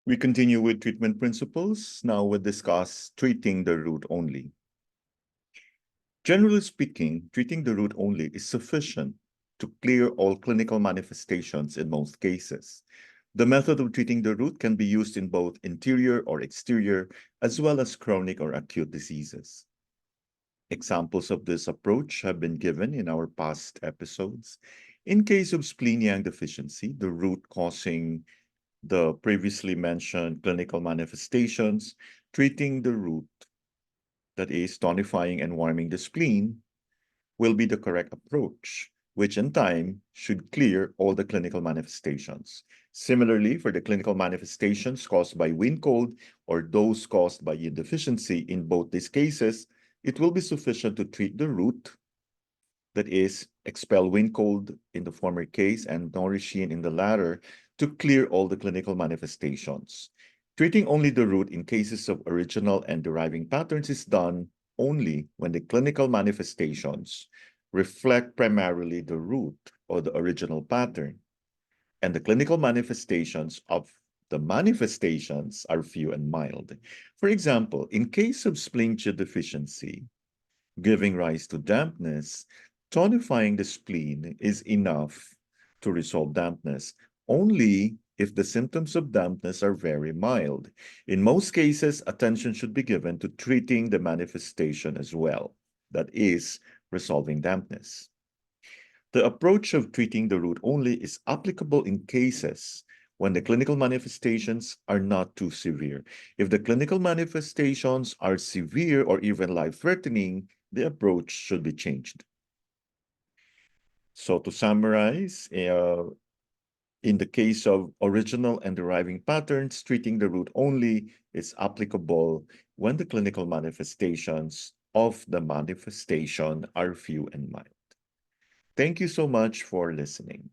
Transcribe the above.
We continue with treatment principles. Now we'll discuss treating the root only. Generally speaking, treating the root only is sufficient to clear all clinical manifestations in most cases. The method of treating the root can be used in both interior or exterior, as well as chronic or acute diseases. Examples of this approach have been given in our past episodes. In case of Spleen-Yang deficiency, the root causing the previously mentioned clinical manifestations, treating the root, that is, tonifying and warming the spleen, will be the correct approach, which in time should clear all the clinical manifestations. Similarly, for the clinical manifestations caused by wind cold or those caused by yin deficiency, in both these cases, it will be sufficient to treat the root, that is, expel wind cold in the former case and nourish yin in the latter, to clear all the clinical manifestations. Treating only the root in cases of original and deriving patterns is done only when the clinical manifestations reflect primarily the root or the original pattern, and the clinical manifestations of the manifestations are few and mild. For example, in case of spleen-Yang deficiency, giving rise to dampness, tonifying the spleen is enough to resolve dampness, only if the symptoms of dampness are very mild. In most cases, attention should be given to treating the manifestation as well, that is, resolving dampness. The approach of treating the root only is applicable in cases when the clinical manifestations are not too severe. If the clinical manifestations are severe or even life-threatening, the approach should be changed. So to summarize, in the case of original and deriving patterns, treating the root only is applicable when the clinical manifestations of the manifestation are few and mild. Thank you so much for listening.